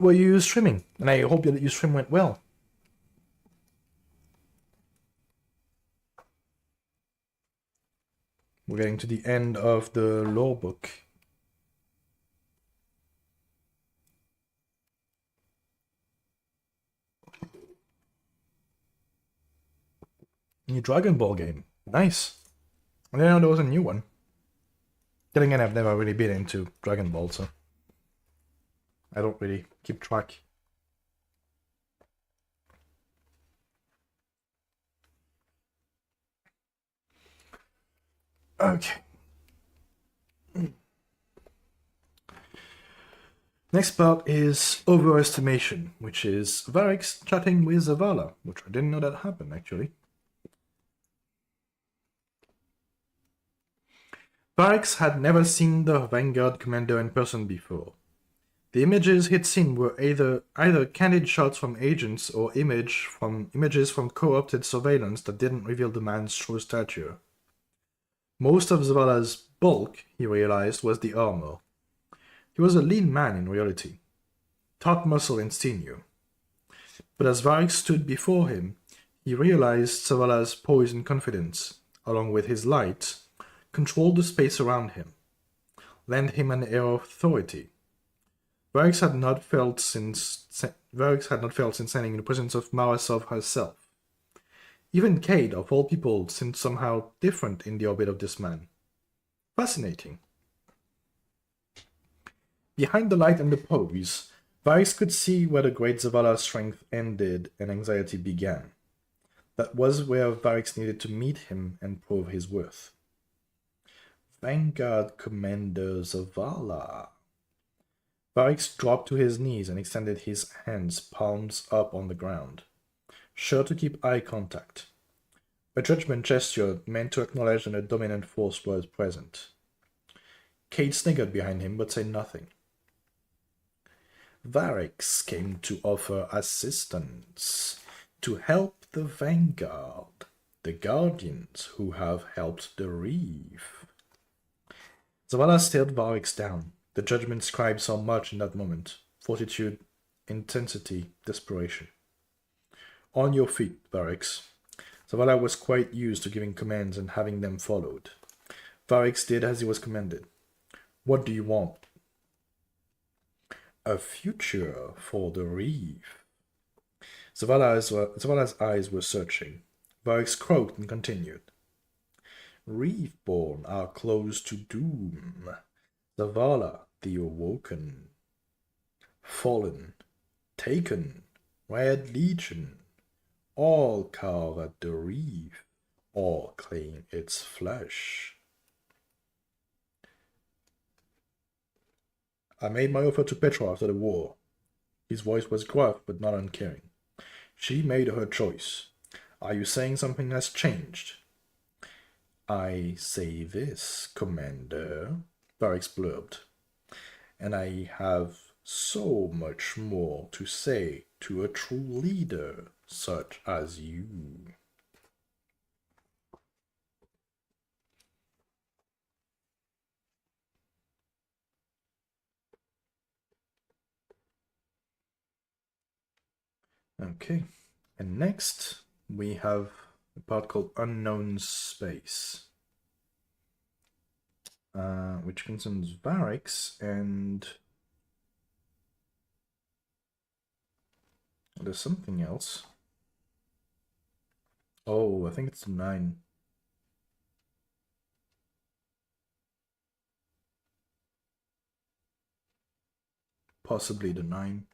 were you streaming? And I hope that your stream went well. We're getting to the end of the lore book. New Dragon Ball game. Nice. I didn't know there was a new one. Then again, I've never really been into Dragon Ball, so I don't really keep track. Okay. Next part is overestimation, which is Varix chatting with Zavala, which I didn't know that happened, actually. Varix had never seen the Vanguard commander in person before. The images he'd seen were either candid shots from agents or images from co-opted surveillance that didn't reveal the man's true stature. Most of Zavala's bulk, he realized, was the armor. He was a lean man in reality, taut muscle and sinew. But as Varix stood before him, he realized Zavala's poise and confidence, along with his light, controlled the space around him, lent him an air of authority. Varix had not felt since standing in the presence of Marasov herself. Even Cade, of all people, seemed somehow different in the orbit of this man. Fascinating. Behind the light and the pose, Varix could see where the great Zavala's strength ended and anxiety began. That was where Varix needed to meet him and prove his worth. Vanguard Commander Zavala. Varix dropped to his knees and extended his hands, palms up on the ground, sure to keep eye contact. A judgment gesture meant to acknowledge that a dominant force was present. Cade sniggered behind him, but said nothing. Varix came to offer assistance, to help the Vanguard, the Guardians who have helped the Reef. Zavala stared Varix down. The judgment scribe saw much in that moment. Fortitude, intensity, desperation. On your feet, Varix. Zavala was quite used to giving commands and having them followed. Varix did as he was commanded. What do you want? A future for the Reef. Zavala's eyes were searching. Varix croaked and continued. Reefborn are close to doom. Zavala, the Awoken. Fallen, taken, Red Legion. All carve at the Reef, all claim its flesh. I made my offer to Petra after the war. His voice was gruff but not uncaring. She made her choice. Are you saying something has changed? I say this, Commander, Varix blurbed, and I have so much more to say to a true leader such as you. Okay, and next we have a part called Unknown Space, which concerns Varix and there's something else. Oh, I think it's 9. Possibly the 9.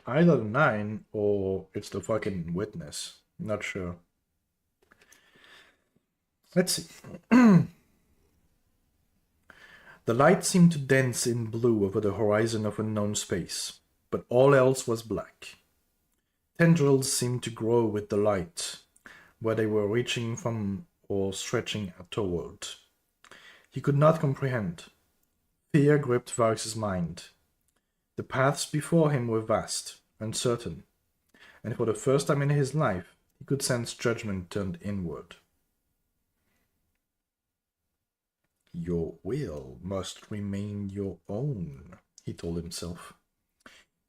Either the 9 or it's the fucking witness. Not sure. Let's see. The light seemed to dance in blue over the horizon of unknown space, but all else was black. Tendrils seemed to grow with the light, where they were reaching from or stretching toward. He could not comprehend. Fear gripped Varix's mind. The paths before him were vast, uncertain, and for the first time in his life he could sense judgment turned inward. Your will must remain your own, he told himself.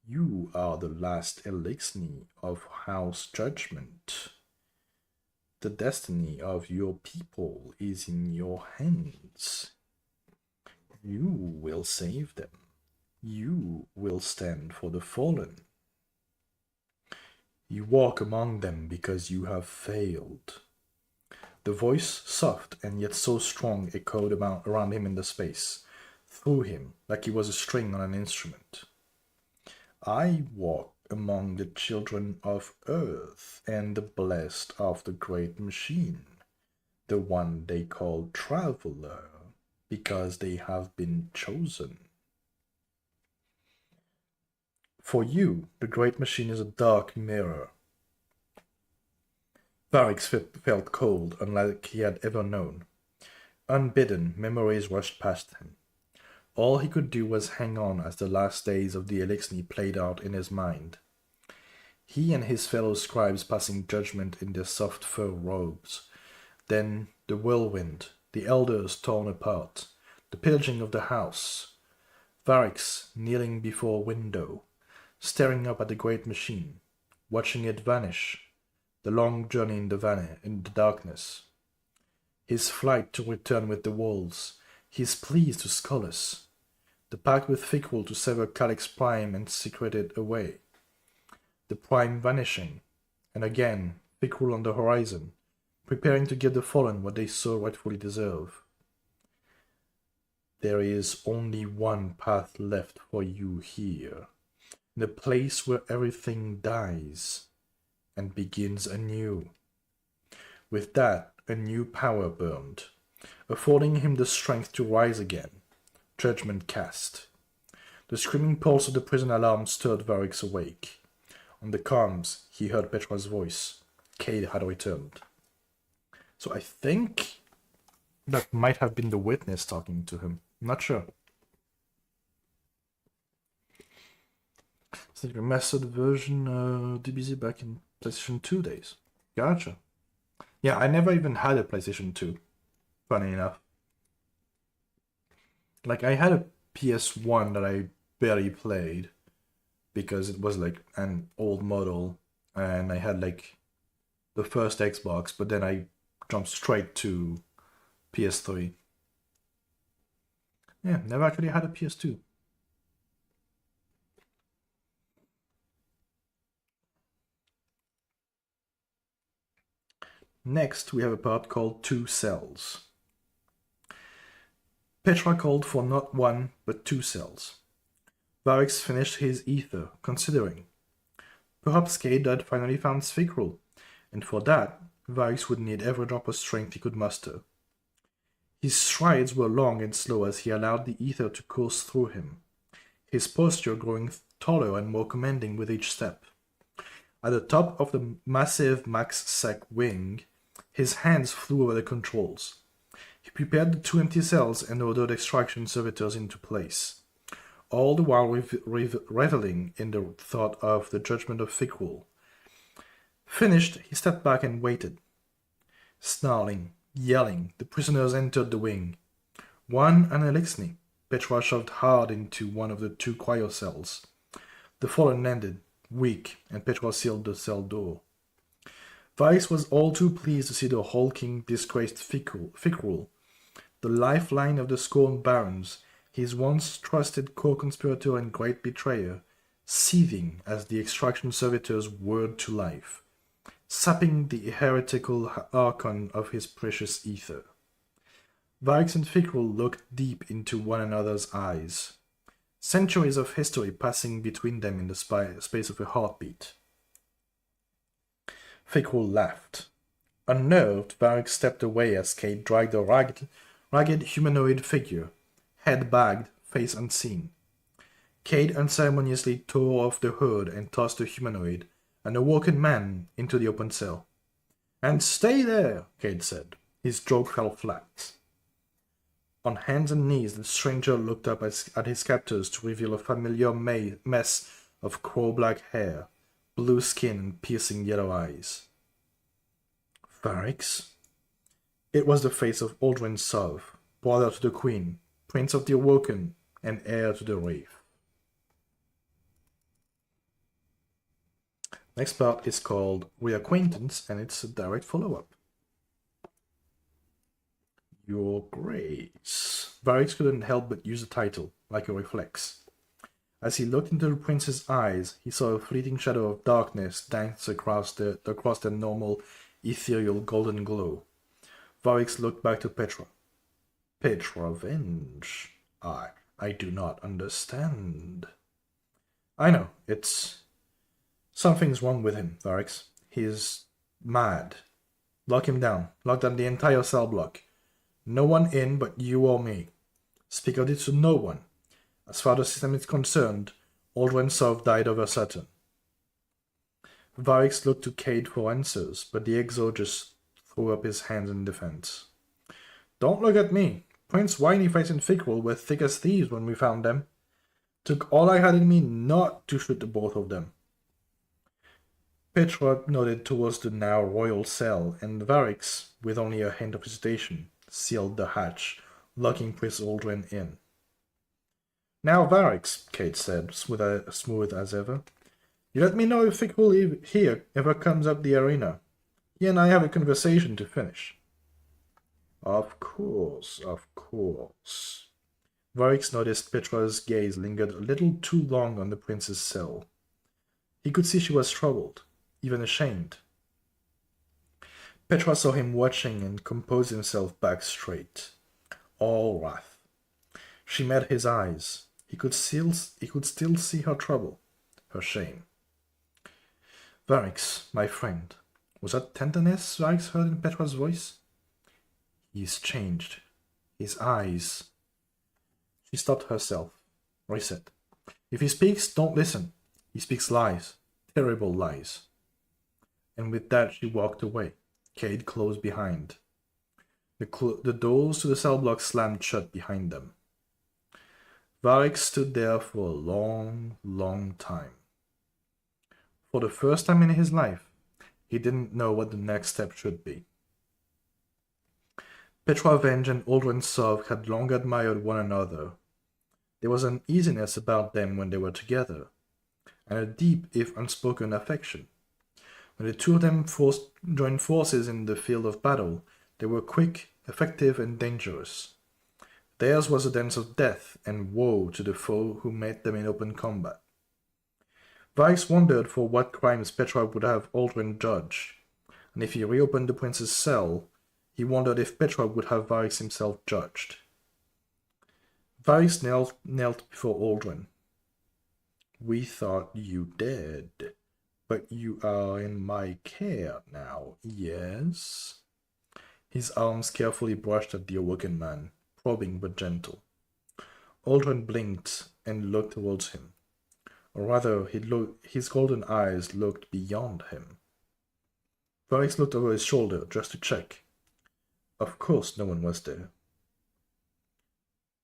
You are the last elixir of House Judgment. The destiny of your people is in your hands. You will save them. You will stand for the fallen. You walk among them because you have failed. The voice, soft and yet so strong, echoed around him in the space, through him like he was a string on an instrument. I walk among the children of earth and the blessed of the great machine, the one they call Traveler, because they have been chosen. For you, the great machine is a dark mirror. Varix felt cold, unlike he had ever known. Unbidden, memories rushed past him. All he could do was hang on as the last days of the elixir played out in his mind. He and his fellow scribes passing judgment in their soft fur robes. Then the whirlwind, the elders torn apart, the pillaging of the house. Varix kneeling before a window, staring up at the great machine, watching it vanish, the long journey in the darkness. His flight to return with the wolves, his pleas to Scolus, the pact with Fickrul to sever Calix Prime and secret it away, the Prime vanishing, and again Fickrul on the horizon, preparing to give the fallen what they so rightfully deserve. There is only one path left for you here, the place where everything dies and begins anew. With that, a new power burned, affording him the strength to rise again. Judgment cast. The screaming pulse of the prison alarm stirred Varix awake. On the comms, he heard Petra's voice. Cade had returned. So I think that might have been the witness talking to him. I'm not sure. So the remastered version DBZ back in PlayStation 2 days. Gotcha. Yeah, I never even had a PlayStation 2. Funny enough. Like, I had a PS1 that I barely played because it was like an old model, and I had like the first Xbox, but then I jumped straight to PS3. Yeah, never actually had a PS2. Next, we have a part called Two Cells. Petra called for not one, but 2 cells. Varix finished his ether, considering. Perhaps Cade had finally found Fickrul, and for that, Varix would need every drop of strength he could muster. His strides were long and slow as he allowed the ether to course through him, his posture growing taller and more commanding with each step. At the top of the massive Max Sec wing, his hands flew over the controls. He prepared the 2 empty cells and ordered extraction servitors into place, all the while reveling in the thought of the judgment of Fickrul. Finished, he stepped back and waited. Snarling, yelling, the prisoners entered the wing. One an elixir, Petra shoved hard into one of the 2 cryo cells. The fallen landed, weak, and Petra sealed the cell door. Varix was all too pleased to see the hulking, disgraced Fickrul, the lifeline of the scorned barons, his once trusted co-conspirator and great betrayer, seething as the extraction servitors whirred to life, sapping the heretical archon of his precious ether. Varix and Fickrul looked deep into one another's eyes, centuries of history passing between them in the space of a heartbeat. Fickrul laughed. Unnerved, Varix stepped away as Cade dragged a ragged humanoid figure, head bagged, face unseen. Cade unceremoniously tore off the hood and tossed the humanoid, an awoken man, into the open cell. "And stay there," Cade said. His jaw fell flat. On hands and knees, the stranger looked up at his captors to reveal a familiar mess of crow-black hair, blue skin, and piercing yellow eyes. Varix? It was the face of Aldrin Sov, brother to the Queen, Prince of the Awoken, and heir to the Wraith. Next part is called Reacquaintance, and it's a direct follow-up. Your Grace. Varix couldn't help but use the title, like a reflex. As he looked into the prince's eyes, he saw a fleeting shadow of darkness dance across their normal, ethereal golden glow. Varix looked back to Petra. Petra Venge. I do not understand. I know, it's... Something's wrong with him, Varix. He's mad. Lock him down. Lock down the entire cell block. No one in but you or me. Speak of it to no one. As far as the system is concerned, Aldrin Sov died over Saturn. Varix looked to Cade for answers, but the Exo just threw up his hands in defense. Don't look at me. Prince Whinyface and Fickrell were thick as thieves when we found them. Took all I had in me not to shoot the both of them. Petra nodded towards the now royal cell, and Varix, with only a hint of hesitation, sealed the hatch, locking Prince Aldrin in. Now, Varix, Cade said, smooth as ever, you let me know if Fickrell here ever comes up the arena. He and I have a conversation to finish. Of course, of course. Varix noticed Petra's gaze lingered a little too long on the prince's cell. He could see she was troubled, even ashamed. Petra saw him watching and composed himself back straight, all wrath. She met his eyes. He could still see her trouble, her shame. Varix, my friend, was that tenderness Varix heard in Petra's voice? He's changed. His eyes. She stopped herself. Reset. If he speaks, don't listen. He speaks lies. Terrible lies. And with that she walked away. Cade closed behind. The doors to the cell block slammed shut behind them. Varix stood there for a long, long time. For the first time in his life, he didn't know what the next step should be. Petra Venge and Aldrin Sov had long admired one another. There was an easiness about them when they were together, and a deep, if unspoken, affection. When the two of them joined forces in the field of battle, they were quick, effective, and dangerous. Theirs was a dance of death and woe to the foe who met them in open combat. Varix wondered for what crimes Petra would have Aldrin judge, and if he reopened the prince's cell, he wondered if Petra would have Varix himself judged. Varix knelt before Aldrin. We thought you dead, but you are in my care now, yes? His arms carefully brushed at the awoken man, probing but gentle. Aldrin blinked and looked towards him. Or rather, his golden eyes looked beyond him. Varix looked over his shoulder just to check. Of course no one was there.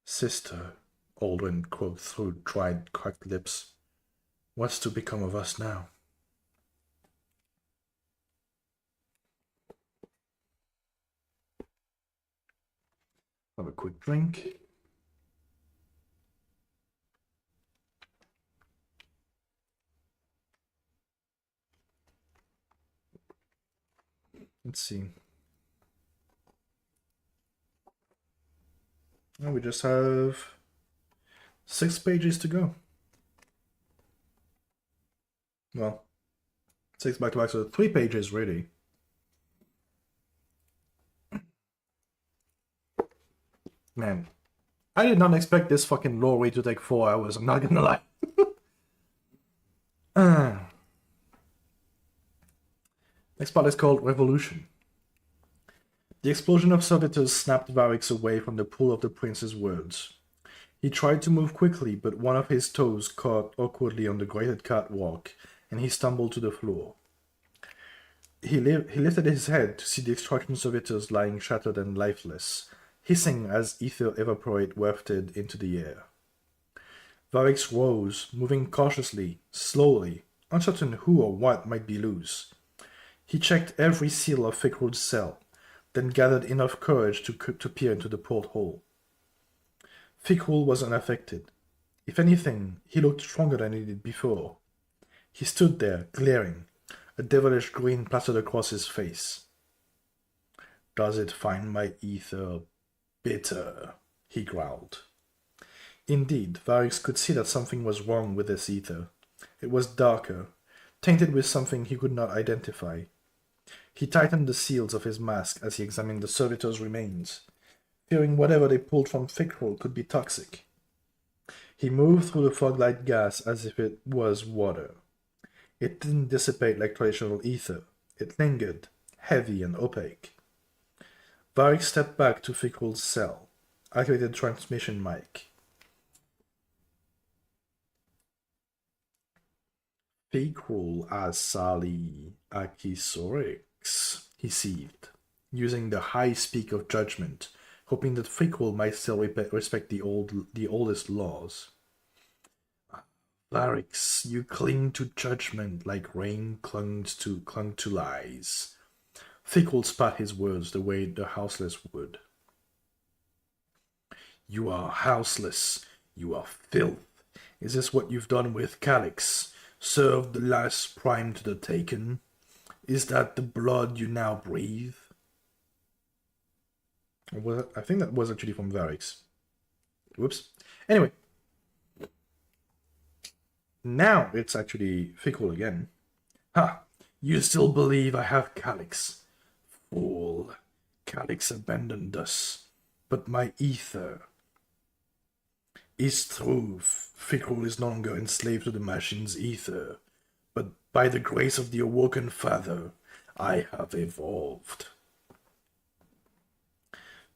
Sister, Aldrin croaked through dried, cracked lips. What's to become of us now? Have a quick drink. Let's see. Now we just have 6 pages to go. Well, 6 back to back, so 3 pages really. Man, I did not expect this fucking lore read to take 4 hours, I'm not gonna lie. Next part is called Revolution. The explosion of servitors snapped Varix away from the pull of the prince's words. He tried to move quickly, but one of his toes caught awkwardly on the grated catwalk, and he stumbled to the floor. He lifted his head to see the extraction servitors lying shattered and lifeless, hissing as ether evaporate wafted into the air. Varix rose, moving cautiously, slowly, uncertain who or what might be loose. He checked every seal of Fickrell's cell, then gathered enough courage to peer into the porthole. Fickrul was unaffected. If anything, he looked stronger than he did before. He stood there, glaring, a devilish grin plastered across his face. Does it find my ether bitter? He growled. Indeed, Varix could see that something was wrong with this ether. It was darker, tainted with something he could not identify. He tightened the seals of his mask as he examined the servitors' remains, fearing whatever they pulled from Fickrul could be toxic. He moved through the fog-like gas as if it was water. It didn't dissipate like traditional ether. It lingered, heavy and opaque. Varix stepped back to Fickrul's cell, activated the transmission mic. Fickrul Asali Akisorix, he seethed, using the high speak of judgment, hoping that Fickrul might still respect the oldest laws. Varix, you cling to judgment like rain clung to lies. Fickrul spat his words the way the houseless would. You are houseless. You are filth. Is this what you've done with Calix? Served the last prime to the taken? Is that the blood you now breathe? I think that was actually from Varix. Whoops. Anyway. Now it's actually Fickrul again. Ha! You still believe I have Calix? Fool. Calix abandoned us. But my ether is true. Fickrul is no longer enslaved to the machine's ether. But by the grace of the awoken father, I have evolved.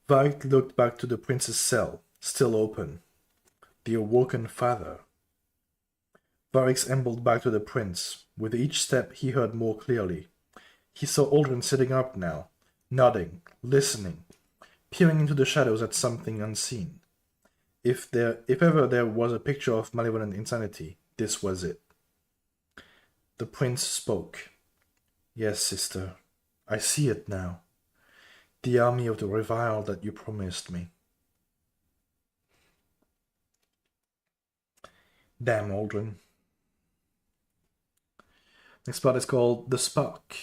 Varg looked back to the prince's cell, still open. The awoken father. Varix ambled back to the prince. With each step, he heard more clearly. He saw Aldrin sitting up now, nodding, listening, peering into the shadows at something unseen. If ever there was a picture of malevolent insanity, this was it. The prince spoke. Yes, sister, I see it now. The army of the reviled that you promised me. Damn, Aldrin. Next part is called The Spark.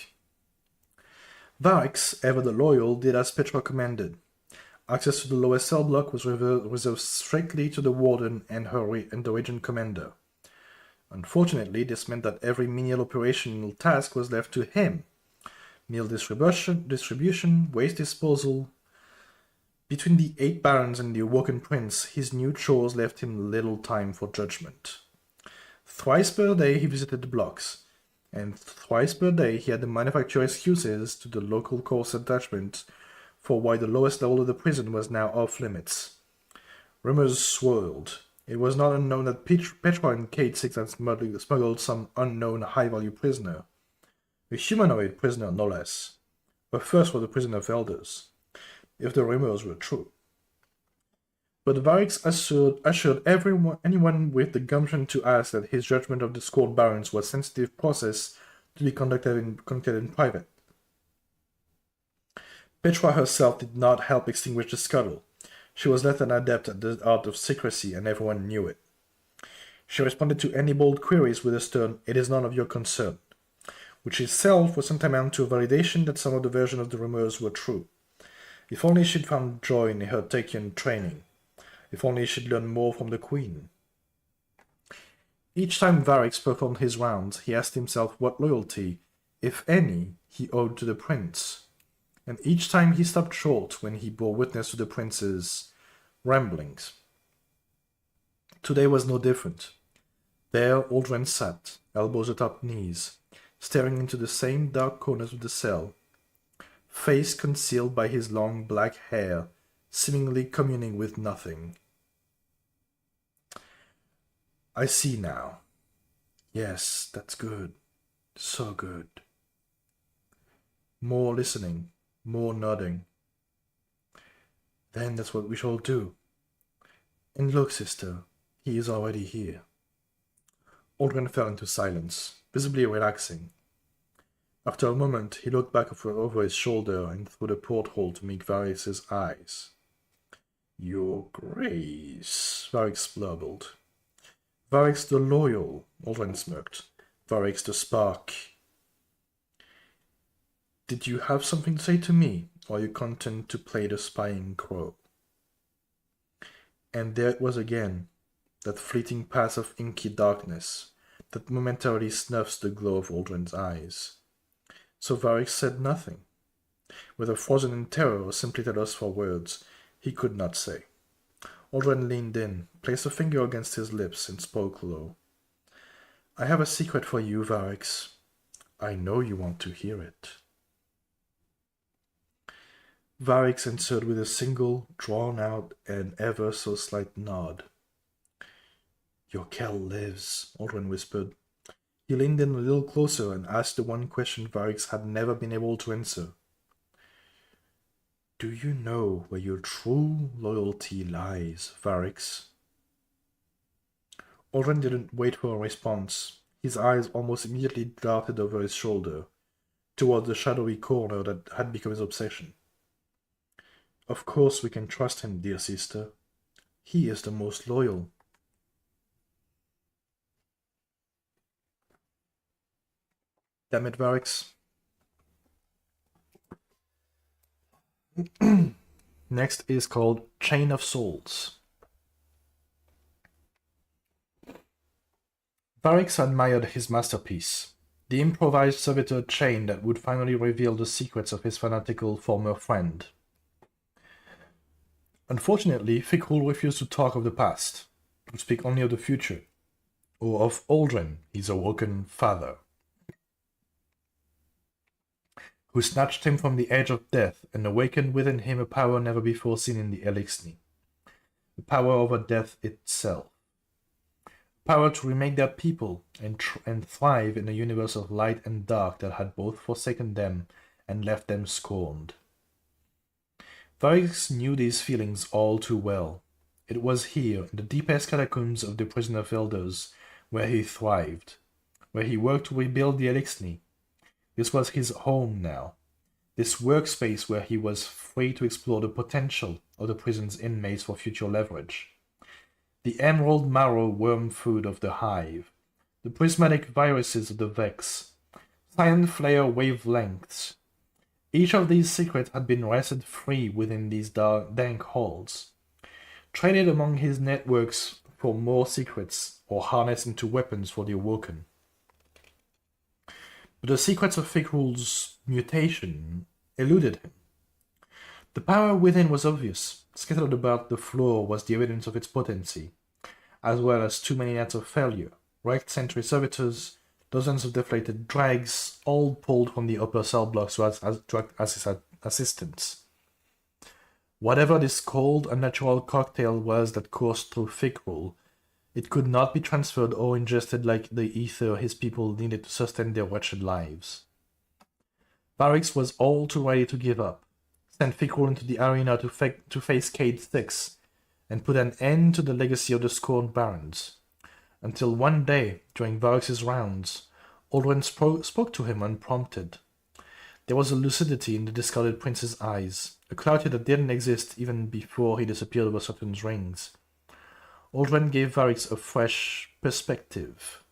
Varix, ever the loyal, did as Petra commanded. Access to the lowest cell block was reserved strictly to the warden and the regent commander. Unfortunately, this meant that every menial operational task was left to him. Meal distribution, waste disposal. Between the 8 barons and the awoken prince, his new chores left him little time for judgment. Thrice per day he visited the blocks, and thrice per day he had to manufacture excuses to the local course attachment for why the lowest level of the prison was now off limits. Rumors swirled. It was not unknown that Petra and Kate Six had smuggled some unknown high-value prisoner. A humanoid prisoner, no less. But first were the prisoner of elders, if the rumors were true. But Varix assured anyone with the gumption to ask that his judgment of the scored barons was a sensitive process to be conducted in private. Petra herself did not help extinguish the scuttle. She was less an adept at the art of secrecy, and everyone knew it. She responded to any bold queries with a stern, "It is none of your concern," which itself was tantamount to a validation that some of the versions of the rumors were true. If only she'd found joy in her Takian training. If only she'd learned more from the Queen. Each time Varix performed his rounds, he asked himself what loyalty, if any, he owed to the prince. And each time he stopped short when he bore witness to the prince's ramblings. Today was no different. There Aldrin sat, elbows atop knees, staring into the same dark corners of the cell, face concealed by his long black hair, seemingly communing with nothing. I see now. Yes, that's good. So good. More listening, more nodding. Then that's what we shall do. And look, sister, he is already here. Aldrin fell into silence, visibly relaxing. After a moment, he looked back over his shoulder and through the porthole to meet Varix's eyes. Your Grace, Varix blubbled. Varix the Loyal, Aldrin smirked. Varix the Spark. Did you have something to say to me, or are you content to play the spying crow? And there it was again, that fleeting pass of inky darkness, that momentarily snuffs the glow of Aldrin's eyes. So Varix said nothing. Whether frozen in terror or simply at loss for words, he could not say. Aldrin leaned in, placed a finger against his lips, and spoke low. I have a secret for you, Varix. I know you want to hear it. Varix answered with a single, drawn-out, and ever so slight nod. Your Kell lives, Aldrin whispered. He leaned in a little closer and asked the one question Varix had never been able to answer. Do you know where your true loyalty lies, Varix? Aldrin didn't wait for a response. His eyes almost immediately darted over his shoulder, toward the shadowy corner that had become his obsession. Of course we can trust him, dear sister. He is the most loyal. Damn it, Varix. Next is called Chain of Souls. Varix admired his masterpiece, the improvised servitor chain that would finally reveal the secrets of his fanatical former friend. Unfortunately, Fickrul refused to talk of the past, to speak only of the future, or of Aldrin, his awoken father, who snatched him from the edge of death and awakened within him a power never before seen in the Elixni, the power over death itself, power to remake their people and thrive in a universe of light and dark that had both forsaken them and left them scorned. Varix knew these feelings all too well. It was here, in the deepest catacombs of the Prison of Elders, where he thrived, where he worked to rebuild the Elixni. This was his home now, this workspace where he was free to explore the potential of the prison's inmates for future leverage. The emerald marrow worm food of the hive, the prismatic viruses of the Vex, silent flare wavelengths. Each of these secrets had been wrested free within these dank halls, traded among his networks for more secrets or harnessed into weapons for the Awoken. But the secrets of Fickrul's mutation eluded him. The power within was obvious. Scattered about the floor was the evidence of its potency, as well as too many nights of failure, wrecked sentry servitors, dozens of deflated drags, all pulled from the upper cell blocks to act as his assistants. Whatever this cold, unnatural cocktail was that coursed through Fickrul, it could not be transferred or ingested like the ether his people needed to sustain their wretched lives. Varix was all too ready to give up, send Fickrul into the arena to face Cade Styx, and put an end to the legacy of the scorned barons. Until one day, during Varix's rounds, Aldrin spoke to him unprompted. There was a lucidity in the discarded prince's eyes, a clarity that didn't exist even before he disappeared over Saturn's rings. Aldrin gave Varix a fresh perspective.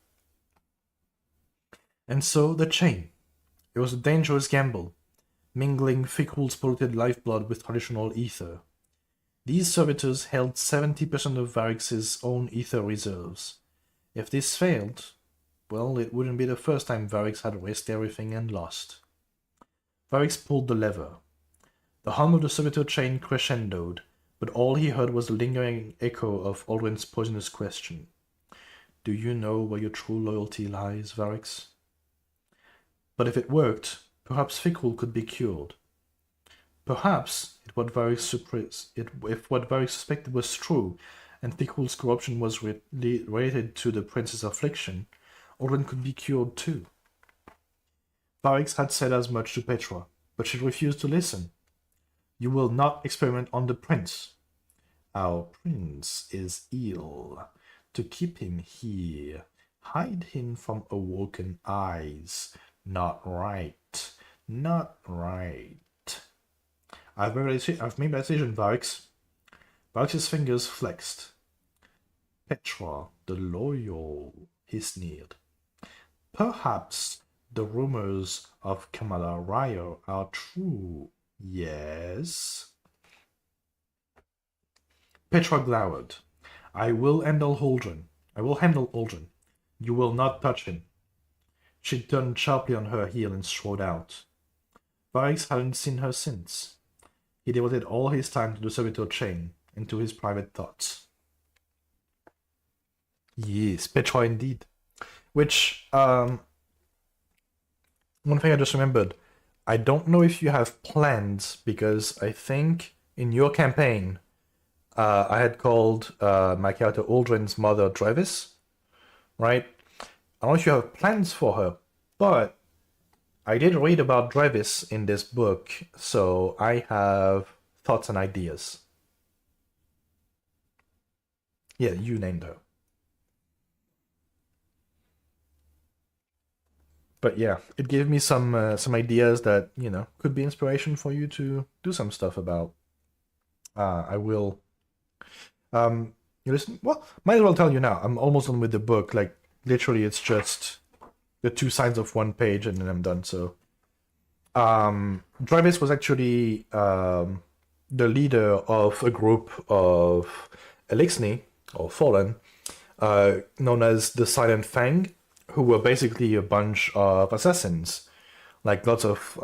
And so, the chain. It was a dangerous gamble, mingling Fickrul's polluted lifeblood with traditional ether. These servitors held 70% of Varix's own ether reserves. If this failed, well, it wouldn't be the first time Varix had risked everything and lost. Varix pulled the lever. The hum of the servitor chain crescendoed, but all he heard was the lingering echo of Aldrin's poisonous question. Do you know where your true loyalty lies, Varix? But if it worked, perhaps Fickrul could be cured. Perhaps, if what Varix suspected was true, and Fickrul's corruption was related to the prince's affliction, Aldrin could be cured too. Varix had said as much to Petra, but she refused to listen. You will not experiment on the prince. Our prince is ill. To keep him here, hide him from awoken eyes. Not right. Not right. I've made my decision, Varix. Varix's fingers flexed. Petra, the loyal, he sneered. Perhaps the rumors of Kamala Raya are true. Yes? Petra glowered. I will handle Aldrin. I will handle Aldrin. You will not touch him. She turned sharply on her heel and strode out. Varix hadn't seen her since. He devoted all his time to the servitor chain and to his private thoughts. Yes, Petra indeed. Which, one thing I just remembered, I don't know if you have plans, because I think in your campaign, I had called my character Aldrin's mother Travis, right? I don't know if you have plans for her, but I did read about Travis in this book, so I have thoughts and ideas. Yeah, you named her. But yeah, it gave me some ideas that could be inspiration for you to do some stuff about. I will. You listen. Well, might as well tell you now. I'm almost done with the book. Like literally, it's just the two sides of one page, and then I'm done. So, Travis was actually the leader of a group of Elixni or Fallen, known as the Silent Fang, who were basically a bunch of assassins, like lots of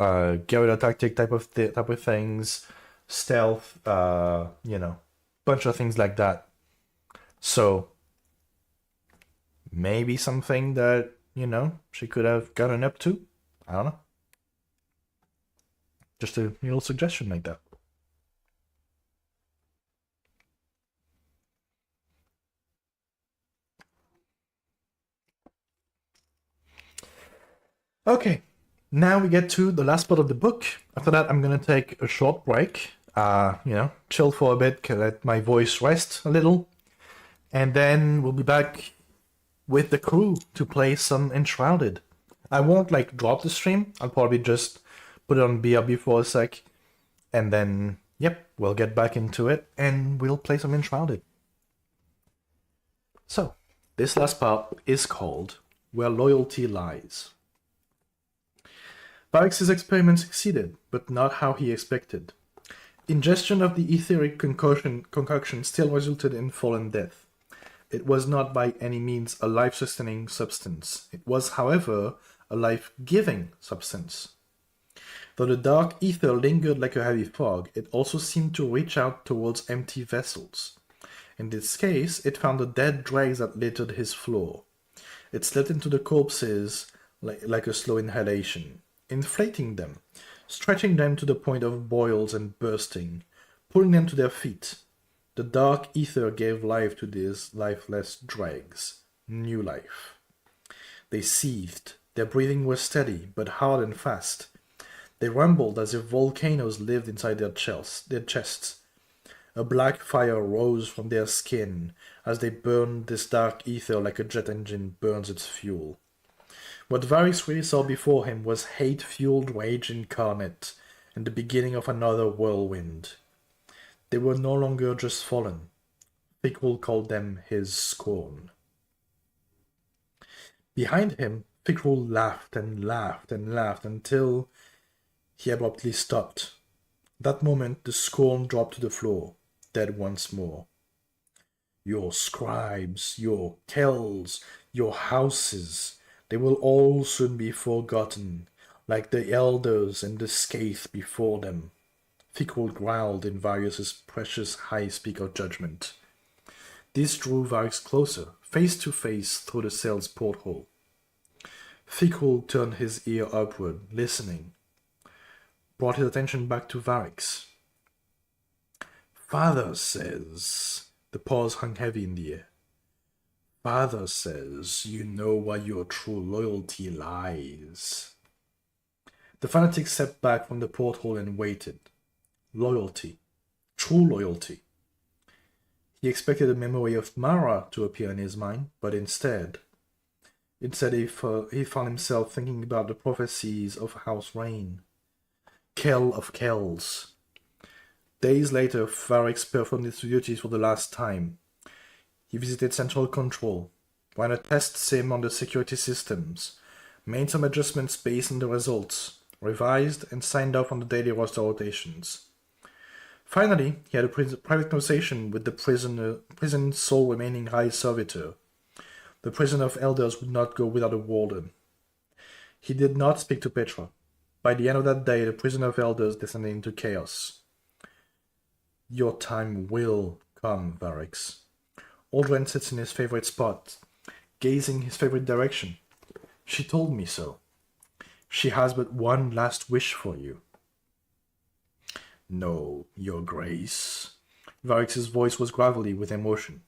guerrilla tactic type of things, stealth, bunch of things like that. So maybe something that she could have gotten up to. I don't know. Just a little suggestion like that. Okay, now we get to the last part of the book. After that, I'm gonna take a short break. Chill for a bit, let my voice rest a little, and then we'll be back with the crew to play some Enshrouded. I won't drop the stream. I'll probably just put it on BRB for a sec, and then yep, we'll get back into it and we'll play some Enshrouded. So, this last part is called Where Loyalty Lies. Varix's experiment succeeded, but not how he expected. Ingestion of the etheric concoction still resulted in fallen death. It was not by any means a life-sustaining substance. It was, however, a life-giving substance. Though the dark ether lingered like a heavy fog, it also seemed to reach out towards empty vessels. In this case, it found the dead dregs that littered his floor. It slipped into the corpses like a slow inhalation, inflating them, stretching them to the point of boils and bursting, pulling them to their feet. The dark ether gave life to these lifeless dregs, new life. They seethed. Their breathing was steady, but hard and fast. They rumbled as if volcanoes lived inside their chests. A black fire rose from their skin as they burned this dark ether like a jet engine burns its fuel. What Varys really saw before him was hate-fueled rage incarnate, and the beginning of another whirlwind. They were no longer just fallen. Fikrul called them his scorn. Behind him, Fikrul laughed and laughed and laughed until he abruptly stopped. That moment, the scorn dropped to the floor, dead once more. Your scribes, your kells, your houses, they will all soon be forgotten, like the elders and the scathe before them. Fikrul growled in Varius's precious high speak of judgment. This drew Varys closer, face to face through the cell's porthole. Fikrul turned his ear upward, listening, brought his attention back to Varys. Father says... The pause hung heavy in the air. Father says you know where your true loyalty lies. The fanatic stepped back from the porthole and waited. Loyalty. True loyalty. He expected a memory of Mara to appear in his mind, but instead he found himself thinking about the prophecies of House Rain. Kell of Kells. Days later, Varix performed his duties for the last time. He visited Central Control, ran a test sim on the security systems, made some adjustments based on the results, revised and signed off on the daily roster rotations. Finally, he had a private conversation with the prison's sole remaining high servitor. The prison of elders would not go without a warden. He did not speak to Petra. By the end of that day, the prison of elders descended into chaos. Your time will come, Varix. Aldrin sits in his favorite spot, gazing his favorite direction. She told me so. She has but one last wish for you. No, your grace. Varix's voice was gravelly with emotion.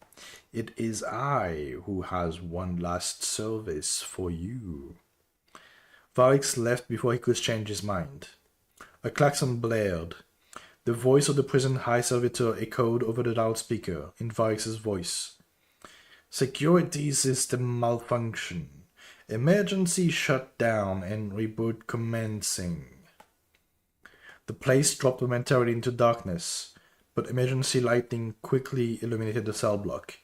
It is I who has one last service for you. Varix left before he could change his mind. A klaxon blared. The voice of the prison high servitor echoed over the loudspeaker in Varix's voice. Security system malfunction. Emergency shutdown and reboot commencing. The place dropped momentarily into darkness, but emergency lighting quickly illuminated the cell block.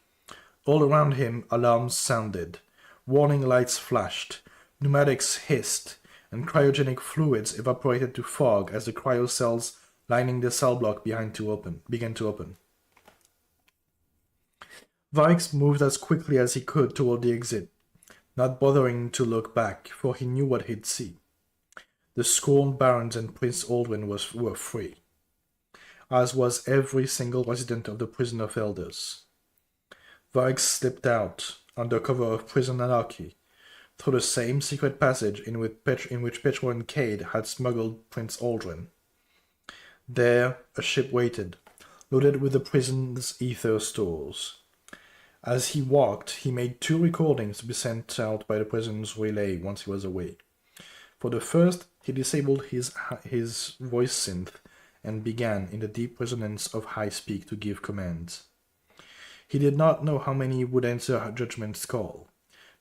All around him, alarms sounded. Warning lights flashed. Pneumatics hissed, and cryogenic fluids evaporated to fog as the cryocells lining the cell block began to open. Varix moved as quickly as he could toward the exit, not bothering to look back, for he knew what he'd see. The scorned barons and Prince Aldrin were free, as was every single resident of the prison of elders. Varix slipped out, under cover of prison anarchy, through the same secret passage in which Petra and Cade had smuggled Prince Aldrin. There, a ship waited, loaded with the prison's ether stores. As he walked, he made 2 recordings to be sent out by the prison's relay once he was away. For the first, he disabled his voice synth and began, in the deep resonance of high speak, to give commands. He did not know how many would answer Judgment's call,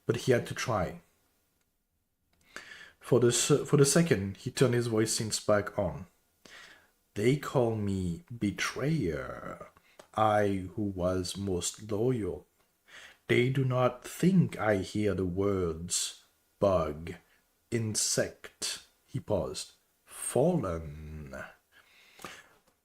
but he had to try. For the second, he turned his voice synth back on. They call me Betrayer, I who was most loyal. They do not think I hear the words bug, insect. He paused. Fallen.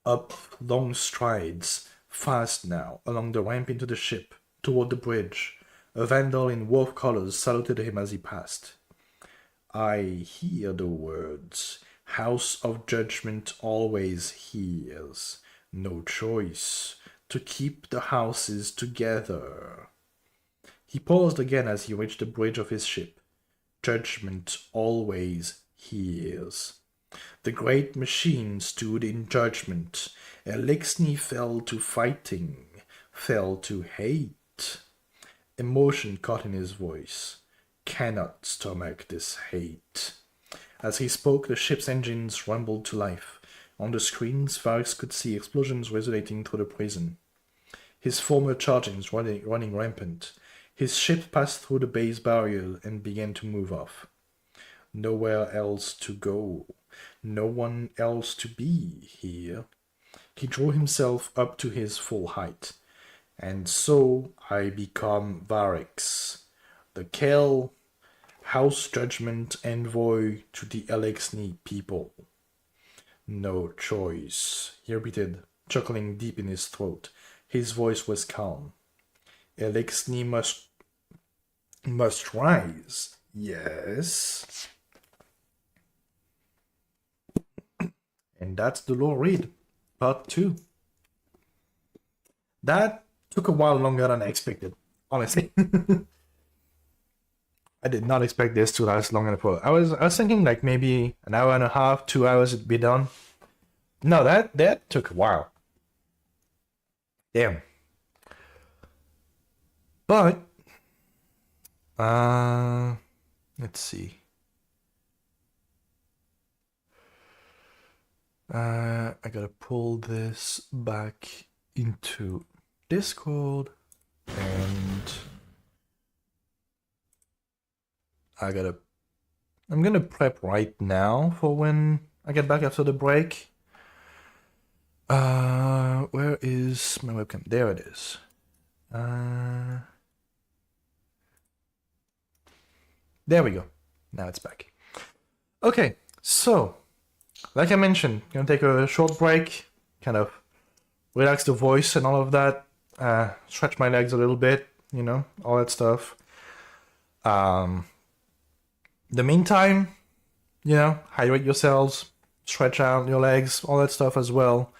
Up long strides, fast now, along the ramp into the ship, toward the bridge. A vandal in wolf colors saluted him as he passed. I hear the words. House of Judgment always hears. No choice. To keep the houses together. He paused again as he reached the bridge of his ship. Judgment always hears. The great machine stood in judgment. Elixni fell to fighting, fell to hate. Emotion caught in his voice. Cannot stomach this hate. As he spoke, the ship's engines rumbled to life. On the screens, Varix could see explosions resonating through the prison. His former chargings running rampant. His ship passed through the base barrier and began to move off. Nowhere else to go. No one else to be here. He drew himself up to his full height. And so I become Varix, the Kel House Judgment envoy to the Elixni people. No choice, he repeated, chuckling deep in his throat. His voice was calm. Elixni must rise, yes. And that's the lore read, part 2. That took a while longer than I expected, honestly. I did not expect this to last long enough. I was thinking like maybe an hour and a half, 2 hours it'd be done. No, that took a while. Damn. But let's see. I gotta pull this back into Discord, and I'm gonna prep right now for when I get back after the break. Where is my webcam? There it is. There we go. Now it's back. Okay, so like I mentioned, gonna take a short break, kind of relax the voice and all of that, stretch my legs a little bit, you know, all that stuff. The meantime, you know, hydrate yourselves, stretch out your legs, all that stuff as well.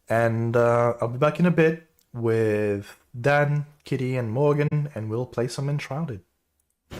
And I'll be back in a bit with Dan, Kitty, and Morgan, and we'll play some Enshrouded.